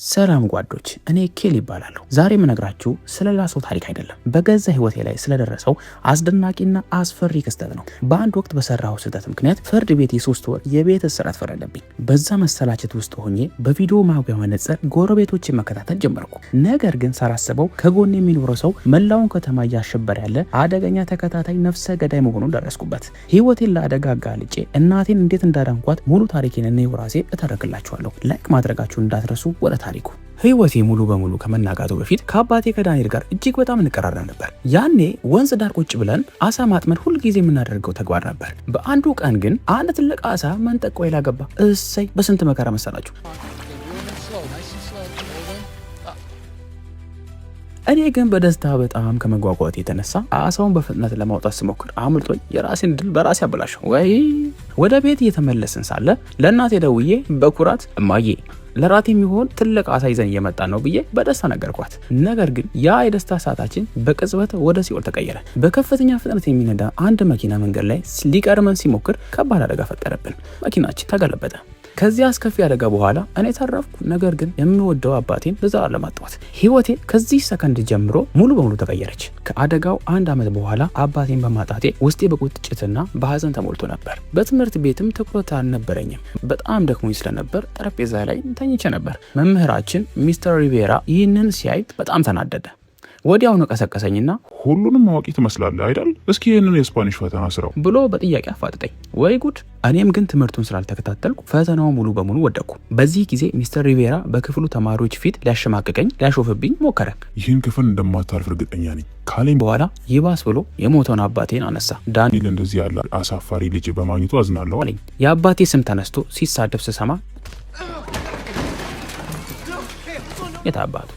ሰላም ጓዶች፣ እኔ ኬል ይባላለሁ። ዛሬ የምነግራችሁ ስለሌላ ሰው ታሪክ አይደለም፣ በገዛ ህይወቴ ላይ ስለደረሰው አስደናቂና አስፈሪ ክስተት ነው። በአንድ ወቅት በሰራው ስህተት ምክንያት ፍርድ ቤት የ3 ወር የቤት እስራት ፈረደብኝ። በዛ መሰላቸት ውስጥ ሆኜ በቪዲዮ ማጉያ መነጽር ጎረቤቶችን መከታተል ጀመርኩ። ነገር ግን ሳላስበው ከጎን የሚኖረው ሰው መላውን ከተማ እያሸበረ ያለ አደገኛ ተከታታይ ነፍሰ ገዳይ መሆኑን ደረስኩበት። ህይወቴን ለአደጋ አጋልጬ እናቴን እንዴት እንዳዳንኳት ሙሉ ታሪኬን እኔው ራሴ እተረክላችኋለሁ። ላይክ ማድረጋችሁን እንዳትረሱ። ወደ ታሪኩ። ህይወቴ ሙሉ በሙሉ ከመናጋቱ በፊት ከአባቴ ከዳንኤል ጋር እጅግ በጣም እንቀራረብ ነበር። ያኔ ወንዝ ዳር ቁጭ ብለን አሳ ማጥመድ ሁልጊዜ የምናደርገው ተግባር ነበር። በአንዱ ቀን ግን አንድ ትልቅ አሳ መንጠቆ ይላገባ። እሰይ በስንት መከራ መሰላችሁ። እኔ ግን በደስታ በጣም ከመጓጓት የተነሳ አሳውን በፍጥነት ለማውጣት ስሞክር አምልጦኝ የራሴን ድል በራሴ አበላሸው። ወይ ወደ ቤት እየተመለስን ሳለ ለእናቴ ደውዬ በኩራት እማዬ ለራት የሚሆን ትልቅ አሳ ይዘን እየመጣን ነው ብዬ በደስታ ነገርኳት። ነገር ግን ያ የደስታ ሰዓታችን በቅጽበት ወደ ሲኦል ተቀየረ። በከፍተኛ ፍጥነት የሚነዳ አንድ መኪና መንገድ ላይ ሊቀርመን ሲሞክር ከባድ አደጋ ፈጠረብን። መኪናችን ተገለበጠ። ከዚያ አስከፊ አደጋ በኋላ እኔ ተረፍኩ። ነገር ግን የምወደው አባቴን ለዘላለም አጣሁት። ህይወቴ ከዚህ ሰከንድ ጀምሮ ሙሉ በሙሉ ተቀየረች። ከአደጋው 1 ዓመት በኋላ አባቴን በማጣቴ ውስጤ በቁጭትና በሀዘን ተሞልቶ ነበር። በትምህርት ቤትም ትኩረት አልነበረኝም። በጣም ደክሞኝ ስለነበር ጠረጴዛ ላይ ተኝቼ ነበር። መምህራችን ሚስተር ሪቬራ ይህንን ሲያይ በጣም ተናደደ። ወዲያውኑ ቀሰቀሰኝና ሁሉንም ማወቂ ትመስላለህ አይደል? እስኪ ይህንን የስፓኒሽ ፈተና ስራው ብሎ በጥያቄ አፋጠጠኝ። ወይ ጉድ! እኔም ግን ትምህርቱን ስላልተከታተልኩ ፈተናው ሙሉ በሙሉ ወደቅኩ። በዚህ ጊዜ ሚስተር ሪቬራ በክፍሉ ተማሪዎች ፊት ሊያሸማቅቀኝ ሊያሾፍብኝ ሞከረ። ይህን ክፍል እንደማታልፍ እርግጠኛ ነኝ ካለኝ በኋላ ይባስ ብሎ የሞተውን አባቴን አነሳ። ዳንኤል እንደዚህ ያለ አሳፋሪ ልጅ በማግኘቱ አዝናለሁ አለኝ። የአባቴ ስም ተነስቶ ሲሳደብ ስሰማ የታባቱ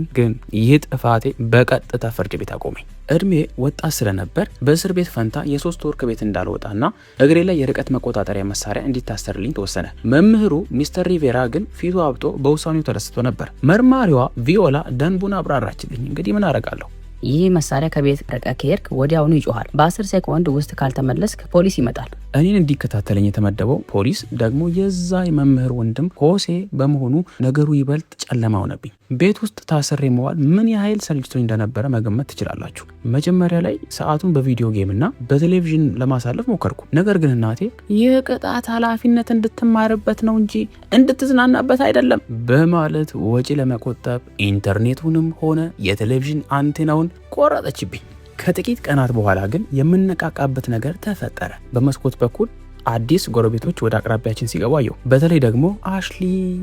ግን ይህ ጥፋቴ በቀጥታ ፍርድ ቤት አቆመኝ። እድሜ ወጣት ስለነበር በእስር ቤት ፈንታ የ3 ወር ከቤት እንዳልወጣና እግሬ ላይ የርቀት መቆጣጠሪያ መሳሪያ እንዲታሰርልኝ ተወሰነ። መምህሩ ሚስተር ሪቬራ ግን ፊቱ አብጦ በውሳኔው ተደስቶ ነበር። መርማሪዋ ቪዮላ ደንቡን አብራራችልኝ። እንግዲህ ምን አደርጋለሁ? ይህ መሳሪያ ከቤት ርቀህ ከሄድክ ወዲያውኑ ይጮሃል። በ10 ሴኮንድ ውስጥ ካልተመለስክ ፖሊስ ይመጣል። እኔን እንዲከታተለኝ የተመደበው ፖሊስ ደግሞ የዛ የመምህር ወንድም ሆሴ በመሆኑ ነገሩ ይበልጥ ጨለማ ሆነብኝ። ቤት ውስጥ ታስሬ መዋል ምን ያህል ሰልችቶኝ እንደነበረ መገመት ትችላላችሁ። መጀመሪያ ላይ ሰዓቱን በቪዲዮ ጌምና በቴሌቪዥን ለማሳለፍ ሞከርኩ። ነገር ግን እናቴ የቅጣት ኃላፊነት እንድትማርበት ነው እንጂ እንድትዝናናበት አይደለም በማለት ወጪ ለመቆጠብ ኢንተርኔቱንም ሆነ የቴሌቪዥን አንቴናውን ቆረጠችብኝ። ከጥቂት ቀናት በኋላ ግን የምነቃቃበት ነገር ተፈጠረ። በመስኮት በኩል አዲስ ጎረቤቶች ወደ አቅራቢያችን ሲገቡ አየሁ። በተለይ ደግሞ አሽሊ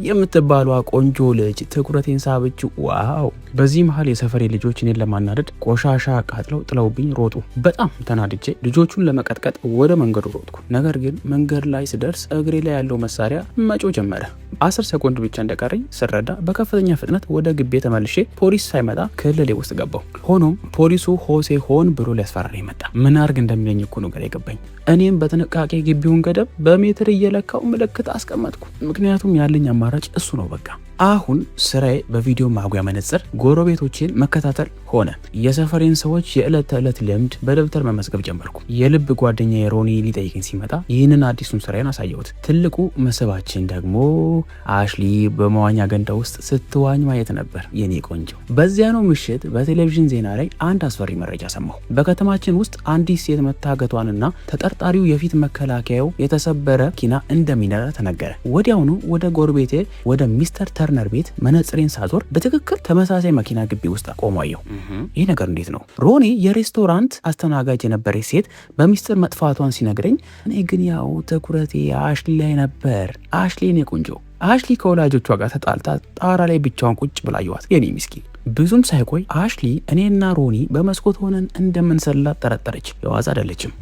የምትባሏ ቆንጆ ልጅ ትኩረቴን ሳበችው። ዋው! በዚህ መሀል የሰፈሬ ልጆች እኔን ለማናደድ ቆሻሻ አቃጥለው ጥለውብኝ ሮጡ። በጣም ተናድጄ ልጆቹን ለመቀጥቀጥ ወደ መንገዱ ሮጥኩ። ነገር ግን መንገድ ላይ ስደርስ እግሬ ላይ ያለው መሳሪያ መጮ ጀመረ። 10 ሰኮንድ ብቻ እንደቀረኝ ስረዳ በከፍተኛ ፍጥነት ወደ ግቤ ተመልሼ ፖሊስ ሳይመጣ ክልሌ ውስጥ ገባሁ። ሆኖም ፖሊሱ ሆሴ ሆን ብሎ ሊያስፈራራኝ መጣ። ምን አርግ እንደሚለኝ እኮ ነው ግራ የገባኝ። እኔም በጥንቃቄ ግቢውን ገደብ በሜትር እየለካው ምልክት አስቀመጥኩ። ምክንያቱም ያለኝ አማራጭ እሱ ነው በቃ። አሁን ስራዬ በቪዲዮ ማጉያ መነጽር ጎረቤቶችን መከታተል ሆነ። የሰፈሬን ሰዎች የዕለት ተዕለት ልምድ በደብተር መመዝገብ ጀመርኩ። የልብ ጓደኛ ሮኒ ሊጠይቀኝ ሲመጣ ይህንን አዲሱን ስራዬን አሳየሁት። ትልቁ መስህባችን ደግሞ አሽሊ በመዋኛ ገንዳ ውስጥ ስትዋኝ ማየት ነበር። የኔ ቆንጆ። በዚያኑ ምሽት በቴሌቪዥን ዜና ላይ አንድ አስፈሪ መረጃ ሰማሁ። በከተማችን ውስጥ አንዲት ሴት መታገቷንና ተጠርጣሪው የፊት መከላከያው የተሰበረ መኪና እንደሚነዳ ተነገረ። ወዲያውኑ ወደ ጎረቤቴ ወደ ሚስተር ተርነር ቤት መነጽሬን ሳዞር በትክክል ተመሳሳይ መኪና ግቢ ውስጥ አቆማየሁ። ይህ ነገር እንዴት ነው? ሮኒ የሬስቶራንት አስተናጋጅ የነበረች ሴት በሚስጥር መጥፋቷን ሲነግረኝ፣ እኔ ግን ያው ትኩረቴ አሽሊ ላይ ነበር። አሽሊ የኔ ቆንጆ። አሽሊ ከወላጆቿ ጋር ተጣልታ ጣራ ላይ ብቻዋን ቁጭ ብላ አየኋት። የኔ ምስኪን። ብዙም ሳይቆይ አሽሊ እኔና ሮኒ በመስኮት ሆነን እንደምንሰላት ጠረጠረች። የዋዛ አይደለችም።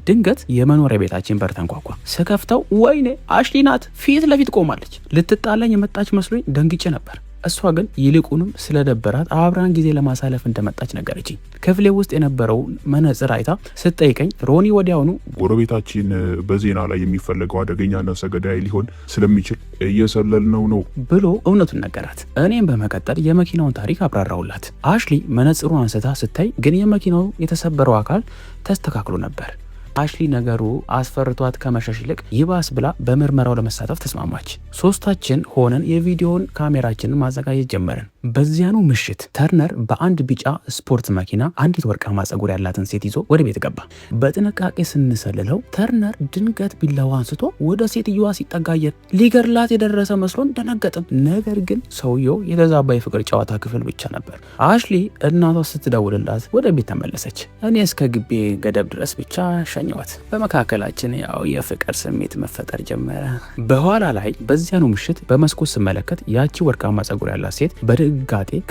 ድንገት የመኖሪያ ቤታችን በር ተንኳኳ። ስከፍተው ወይኔ አሽሊ ናት። ፊት ለፊት ቆማለች። ልትጣላኝ የመጣች መስሎኝ ደንግጬ ነበር። እሷ ግን ይልቁንም ስለደበራት አብራን ጊዜ ለማሳለፍ እንደመጣች ነገረችኝ። ክፍሌ ውስጥ የነበረው መነጽር አይታ ስትጠይቀኝ ሮኒ ወዲያውኑ ጎረቤታችን በዜና ላይ የሚፈለገው አደገኛ ነፍሰ ገዳይ ሊሆን ስለሚችል እየሰለልነው ነው ብሎ እውነቱን ነገራት። እኔም በመቀጠል የመኪናውን ታሪክ አብራራውላት። አሽሊ መነጽሩን አንስታ ስታይ ግን የመኪናው የተሰበረው አካል ተስተካክሎ ነበር። አሽሊ ነገሩ አስፈርቷት ከመሸሽ ይልቅ ይባስ ብላ በምርመራው ለመሳተፍ ተስማማች። ሶስታችን ሆነን የቪዲዮን ካሜራችንን ማዘጋጀት ጀመርን። በዚያኑ ምሽት ተርነር በአንድ ቢጫ ስፖርት መኪና አንዲት ወርቃማ ጸጉር ያላትን ሴት ይዞ ወደ ቤት ገባ። በጥንቃቄ ስንሰልለው ተርነር ድንገት ቢላዋ አንስቶ ወደ ሴትዮዋ ሲጠጋየን ሊገርላት የደረሰ መስሎን ደነገጥን። ነገር ግን ሰውየው የተዛባ የፍቅር ጨዋታ ክፍል ብቻ ነበር። አሽሊ እናቷ ስትደውልላት ወደ ቤት ተመለሰች። እኔ እስከ ግቢ ገደብ ድረስ ብቻ ሸኘዋት። በመካከላችን ያው የፍቅር ስሜት መፈጠር ጀመረ። በኋላ ላይ በዚያኑ ምሽት በመስኮት ስመለከት ያቺ ወርቃማ ጸጉር ያላት ሴት በድንጋጤ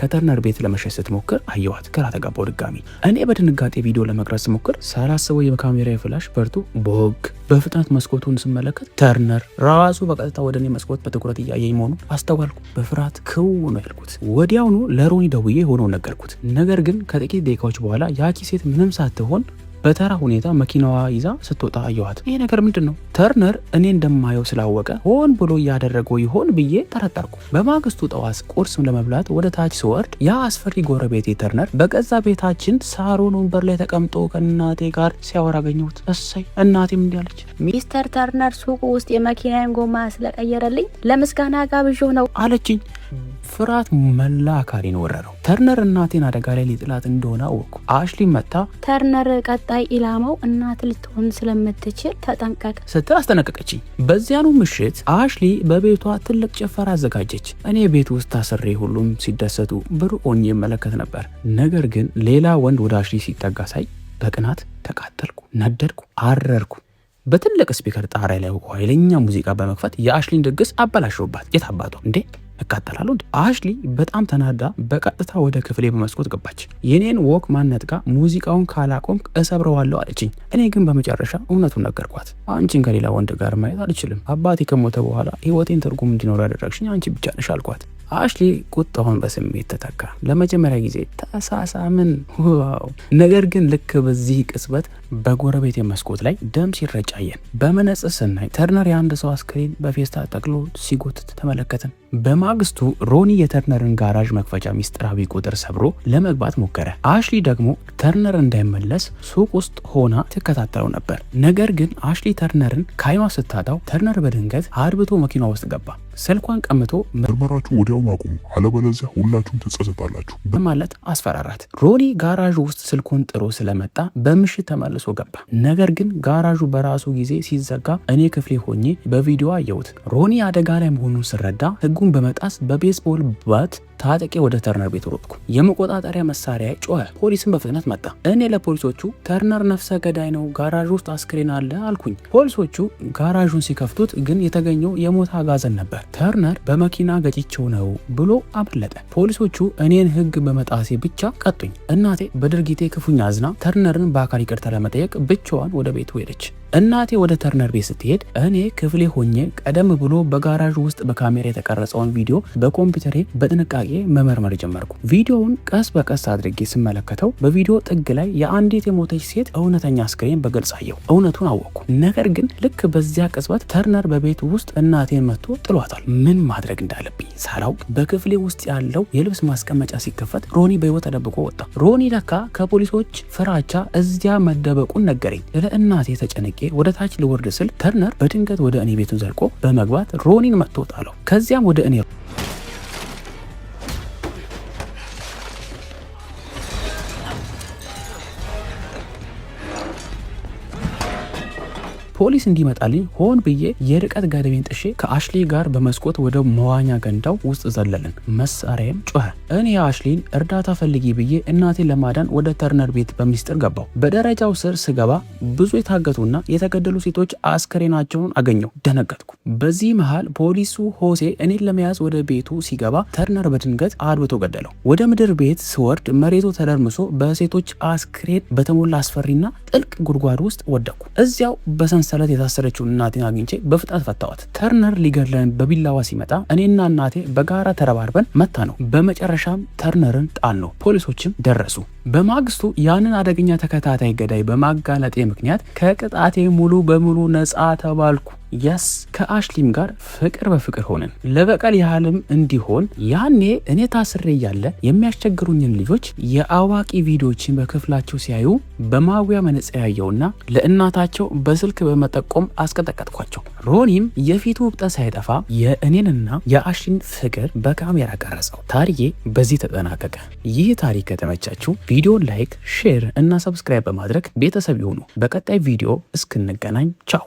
ከተርነር ቤት ለመሸሽ ስትሞክር አየዋት። ግራ ተጋባው ድጋሚ። እኔ በድንጋጤ ቪዲዮ ለመቅረጽ ስሞክር ሳላስበው የካሜራ ፍላሽ በርቱ ቦግ። በፍጥነት መስኮቱን ስመለከት ተርነር ራሱ በቀጥታ ወደ እኔ መስኮት በትኩረት እያየኝ መሆኑን አስተዋልኩ። በፍርሃት ክው ነው ያልኩት። ወዲያውኑ ለሮኒ ደውዬ ሆነው ነገርኩት። ነገር ግን ከጥቂት ደቂቃዎች በኋላ ያቺ ሴት ምንም ሳትሆን በተራ ሁኔታ መኪናዋ ይዛ ስትወጣ አየኋት። ይሄ ነገር ምንድን ነው? ተርነር እኔ እንደማየው ስላወቀ ሆን ብሎ እያደረገው ይሆን ብዬ ጠረጠርኩ። በማግስቱ ጠዋት ቁርስም ለመብላት ወደ ታች ስወርድ ያ አስፈሪ ጎረቤቴ ተርነር በገዛ ቤታችን ሳሎን ወንበር ላይ ተቀምጦ ከእናቴ ጋር ሲያወራ አገኘሁት። እሰይ እናቴም እንዲህ አለች፣ ሚስተር ተርነር ሱቁ ውስጥ የመኪናዬን ጎማ ስለቀየረልኝ ለምስጋና ጋብዤው ነው አለችኝ። ፍርሃት መላ አካሌን ወረረው። ተርነር እናቴን አደጋ ላይ ሊጥላት እንደሆነ አወቅኩ። አሽሊ መታ ተርነር ቀጣይ ኢላማው እናት ልትሆን ስለምትችል ተጠንቀቅ ስትል አስጠነቀቀችኝ። በዚያኑ ምሽት አሽሊ በቤቷ ትልቅ ጭፈራ አዘጋጀች። እኔ ቤት ውስጥ ታስሬ ሁሉም ሲደሰቱ ብሩቅ ሆኜ እመለከት ነበር። ነገር ግን ሌላ ወንድ ወደ አሽሊ ሲጠጋ ሳይ በቅናት ተቃጠልኩ፣ ነደድኩ፣ አረርኩ። በትልቅ ስፒከር ጣሪያ ላይ ኃይለኛ ሙዚቃ በመክፈት የአሽሊን ድግስ አበላሸውባት። የት አባቷ እንዴ እቃጠላለሁ እንዴ? አሽሊ በጣም ተናዳ በቀጥታ ወደ ክፍሌ በመስኮት ገባች። የኔን ወክ ማነት ጋር ሙዚቃውን ካላቆም እሰብረዋለሁ አለችኝ። እኔ ግን በመጨረሻ እውነቱን ነገርኳት። አንቺን ከሌላ ወንድ ጋር ማየት አልችልም። አባቴ ከሞተ በኋላ ህይወቴን ትርጉም እንዲኖር ያደረግሽኝ አንቺ ብቻ ነሽ አልኳት። አሽሊ ቁጣውን በስሜት ተተካ። ለመጀመሪያ ጊዜ ተሳሳምን። ዋው! ነገር ግን ልክ በዚህ ቅጽበት በጎረቤት መስኮት ላይ ደም ሲረጭ አየን። በመነጽር ስናይ ተርነር የአንድ ሰው አስክሬን በፌስታ ጠቅሎ ሲጎትት ተመለከትን። በማግስቱ ሮኒ የተርነርን ጋራዥ መክፈቻ ሚስጥራዊ ቁጥር ሰብሮ ለመግባት ሞከረ። አሽሊ ደግሞ ተርነር እንዳይመለስ ሱቅ ውስጥ ሆና ትከታተለው ነበር። ነገር ግን አሽሊ ተርነርን ካይኗ ስታጣው ተርነር በድንገት አድብቶ መኪና ውስጥ ገባ። ስልኳን ቀምቶ ምርመራችሁ ወዲያውኑ አቁሙ፣ አለበለዚያ ሁላችሁም ትጸጸታላችሁ በማለት አስፈራራት። ሮኒ ጋራዡ ውስጥ ስልኩን ጥሎ ስለመጣ በምሽት ተመልሶ ገባ። ነገር ግን ጋራዡ በራሱ ጊዜ ሲዘጋ እኔ ክፍሌ ሆኜ በቪዲዮ አየሁት። ሮኒ አደጋ ላይ መሆኑን ስረዳ ህጉን በመጣስ በቤስቦል ባት ታጠቄ ወደ ተርነር ቤት ሮጥኩ። የመቆጣጠሪያ መሳሪያ ጮኸ። ፖሊስም በፍጥነት መጣ። እኔ ለፖሊሶቹ ተርነር ነፍሰ ገዳይ ነው፣ ጋራዥ ውስጥ አስክሬን አለ አልኩኝ። ፖሊሶቹ ጋራዡን ሲከፍቱት ግን የተገኘው የሞት አጋዘን ነበር። ተርነር በመኪና ገጭቸው ነው ብሎ አመለጠ። ፖሊሶቹ እኔን ህግ በመጣሴ ብቻ ቀጡኝ። እናቴ በድርጊቴ ክፉኛ አዝና ተርነርን በአካል ይቅርታ ለመጠየቅ ብቻዋን ወደ ቤቱ ሄደች። እናቴ ወደ ተርነር ቤት ስትሄድ እኔ ክፍሌ ሆኜ ቀደም ብሎ በጋራዥ ውስጥ በካሜራ የተቀረጸውን ቪዲዮ በኮምፒውተሬ በጥንቃቄ መመርመር ጀመርኩ። ቪዲዮውን ቀስ በቀስ አድርጌ ስመለከተው በቪዲዮ ጥግ ላይ የአንዲት የሞተች ሴት እውነተኛ አስክሬን በግልጽ አየሁ። እውነቱን አወቅኩ። ነገር ግን ልክ በዚያ ቅጽበት ተርነር በቤቱ ውስጥ እናቴን መጥቶ ጥሏታል። ምን ማድረግ እንዳለብኝ ሳላውቅ በክፍሌ ውስጥ ያለው የልብስ ማስቀመጫ ሲከፈት ሮኒ በህይወት ተደብቆ ወጣ። ሮኒ ለካ ከፖሊሶች ፍራቻ እዚያ መደበቁን ነገረኝ። ለእናቴ ተጨነቄ ወደ ታች ልወርድ ስል ተርነር በድንገት ወደ እኔ ቤቱን ዘልቆ በመግባት ሮኒን መጥቶ ጣለው። ከዚያም ወደ እኔ ፖሊስ እንዲመጣልኝ ሆን ብዬ የርቀት ገደቤን ጥሼ ከአሽሊ ጋር በመስኮት ወደ መዋኛ ገንዳው ውስጥ ዘለልን። መሳሪያም ጮኸ። እኔ አሽሊን እርዳታ ፈልጊ ብዬ እናቴን ለማዳን ወደ ተርነር ቤት በሚስጥር ገባው። በደረጃው ስር ስገባ ብዙ የታገቱና የተገደሉ ሴቶች አስከሬናቸውን አገኘው። ደነገጥኩ። በዚህ መሃል ፖሊሱ ሆሴ እኔን ለመያዝ ወደ ቤቱ ሲገባ ተርነር በድንገት አድብቶ ገደለው። ወደ ምድር ቤት ስወርድ መሬቱ ተደርምሶ በሴቶች አስክሬን በተሞላ አስፈሪና ጥልቅ ጉድጓድ ውስጥ ወደኩ። እዚያው በሰንሰለት የታሰረችውን እናቴን አግኝቼ በፍጥነት ፈታዋት። ተርነር ሊገድለን በቢላዋ ሲመጣ እኔና እናቴ በጋራ ተረባርበን መታ ነው። በመጨረሻም ተርነርን ጣል ነው። ፖሊሶችም ደረሱ። በማግስቱ ያንን አደገኛ ተከታታይ ገዳይ በማጋለጤ ምክንያት ከቅጣቴ ሙሉ በሙሉ ነፃ ተባልኩ። የስ ከአሽሊም ጋር ፍቅር በፍቅር ሆነን ለበቀል ያህልም እንዲሆን ያኔ እኔ ታስሬ እያለ የሚያስቸግሩኝን ልጆች የአዋቂ ቪዲዮዎችን በክፍላቸው ሲያዩ በማጉያ መነጽር ያየውና ለእናታቸው በስልክ በመጠቆም አስቀጠቀጥኳቸው። ሮኒም የፊቱ ውብጠት ሳይጠፋ የእኔንና የአሽሊን ፍቅር በካሜራ ቀረጸው። ታሪኬ በዚህ ተጠናቀቀ። ይህ ታሪክ ከተመቻችሁ ቪዲዮ ላይክ፣ ሼር እና ሰብስክራይብ በማድረግ ቤተሰብ ይሁኑ። በቀጣይ ቪዲዮ እስክንገናኝ ቻው።